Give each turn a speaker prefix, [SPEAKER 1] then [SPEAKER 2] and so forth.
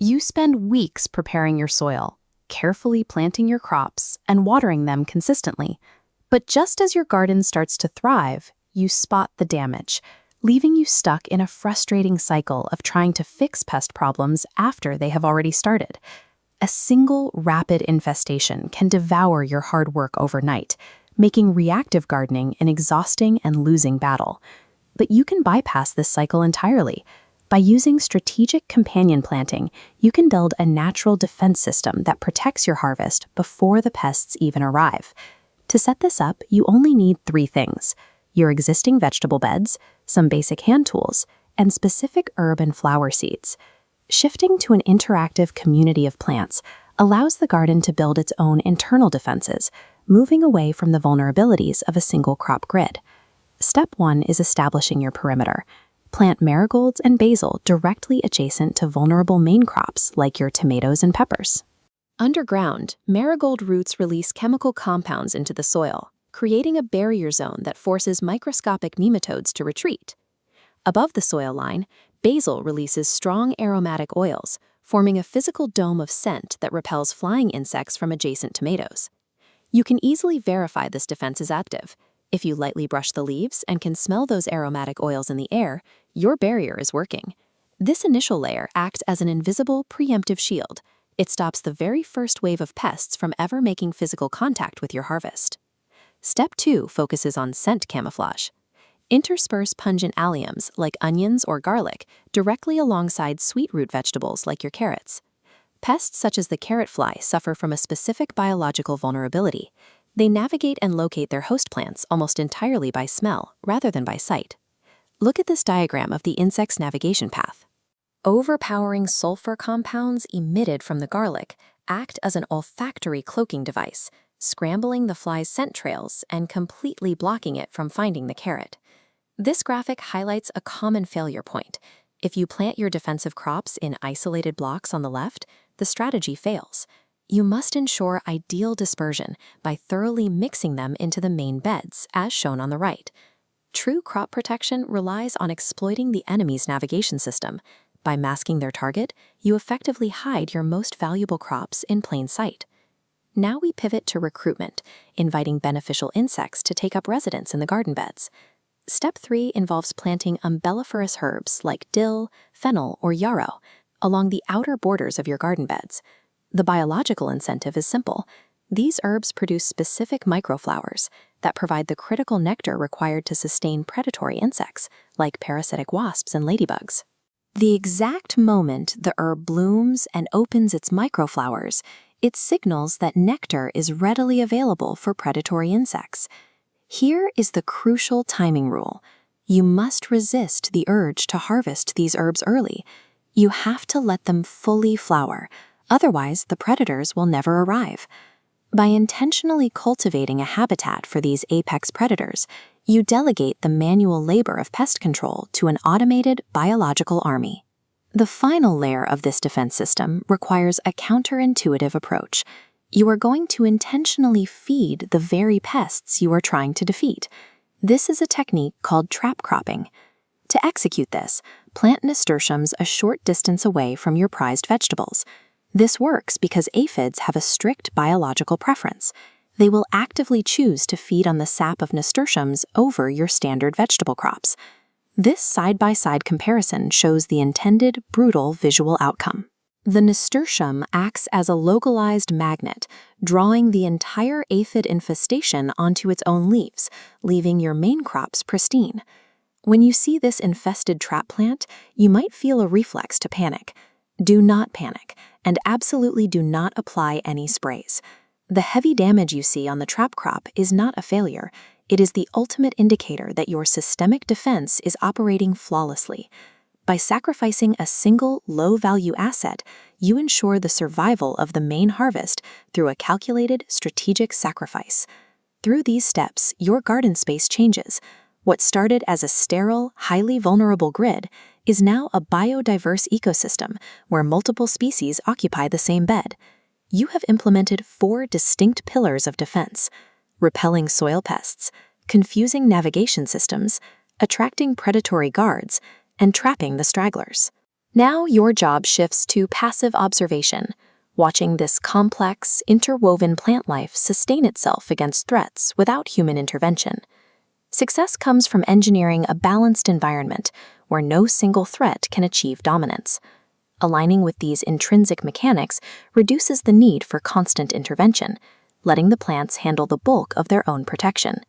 [SPEAKER 1] You spend weeks preparing your soil, carefully planting your crops, and watering them consistently. But just as your garden starts to thrive, you spot the damage, leaving you stuck in a frustrating cycle of trying to fix pest problems after they have already started. A single rapid infestation can devour your hard work overnight, making reactive gardening an exhausting and losing battle. But you can bypass this cycle entirely. By using strategic companion planting, you can build a natural defense system that protects your harvest before the pests even arrive. To set this up, you only need 3 things: your existing vegetable beds, some basic hand tools, and specific herb and flower seeds. Shifting to an interactive community of plants allows the garden to build its own internal defenses, moving away from the vulnerabilities of a single crop grid. Step 1 is establishing your perimeter. Plant marigolds and basil directly adjacent to vulnerable main crops like your tomatoes and peppers. Underground, marigold roots release chemical compounds into the soil, creating a barrier zone that forces microscopic nematodes to retreat. Above the soil line, basil releases strong aromatic oils, forming a physical dome of scent that repels flying insects from adjacent tomatoes. You can easily verify this defense is active. If you lightly brush the leaves and can smell those aromatic oils in the air, your barrier is working. This initial layer acts as an invisible, preemptive shield. It stops the very first wave of pests from ever making physical contact with your harvest. Step 2 focuses on scent camouflage. Intersperse pungent alliums like onions or garlic directly alongside sweet root vegetables like your carrots. Pests such as the carrot fly suffer from a specific biological vulnerability. They navigate and locate their host plants almost entirely by smell rather than by sight. Look at this diagram of the insect's navigation path. Overpowering sulfur compounds emitted from the garlic act as an olfactory cloaking device, scrambling the fly's scent trails and completely blocking it from finding the carrot. This graphic highlights a common failure point. If you plant your defensive crops in isolated blocks on the left, the strategy fails. You must ensure ideal dispersion by thoroughly mixing them into the main beds, as shown on the right. True crop protection relies on exploiting the enemy's navigation system. By masking their target, you effectively hide your most valuable crops in plain sight. Now we pivot to recruitment, inviting beneficial insects to take up residence in the garden beds. Step 3 involves planting umbelliferous herbs like dill, fennel, or yarrow along the outer borders of your garden beds. The biological incentive is simple. These herbs produce specific microflowers that provide the critical nectar required to sustain predatory insects, like parasitic wasps and ladybugs. The exact moment the herb blooms and opens its microflowers, it signals that nectar is readily available for predatory insects. Here is the crucial timing rule. You must resist the urge to harvest these herbs early. You have to let them fully flower. Otherwise, the predators will never arrive. By intentionally cultivating a habitat for these apex predators, you delegate the manual labor of pest control to an automated biological army. The final layer of this defense system requires a counterintuitive approach. You are going to intentionally feed the very pests you are trying to defeat. This is a technique called trap cropping. To execute this, plant nasturtiums a short distance away from your prized vegetables. This works because aphids have a strict biological preference. They will actively choose to feed on the sap of nasturtiums over your standard vegetable crops. This side-by-side comparison shows the intended brutal visual outcome. The nasturtium acts as a localized magnet, drawing the entire aphid infestation onto its own leaves, leaving your main crops pristine. When you see this infested trap plant, you might feel a reflex to panic. Do not panic, and absolutely do not apply any sprays. The heavy damage you see on the trap crop is not a failure. It is the ultimate indicator that your systemic defense is operating flawlessly. By sacrificing a single low-value asset, you ensure the survival of the main harvest through a calculated, strategic sacrifice. Through these steps, your garden space changes. What started as a sterile, highly vulnerable grid is now a biodiverse ecosystem where multiple species occupy the same bed. You have implemented 4 distinct pillars of defense: repelling soil pests, confusing navigation systems, attracting predatory guards, and trapping the stragglers. Now your job shifts to passive observation, watching this complex, interwoven plant life sustain itself against threats without human intervention. Success comes from engineering a balanced environment where no single threat can achieve dominance. Aligning with these intrinsic mechanics reduces the need for constant intervention, letting the plants handle the bulk of their own protection.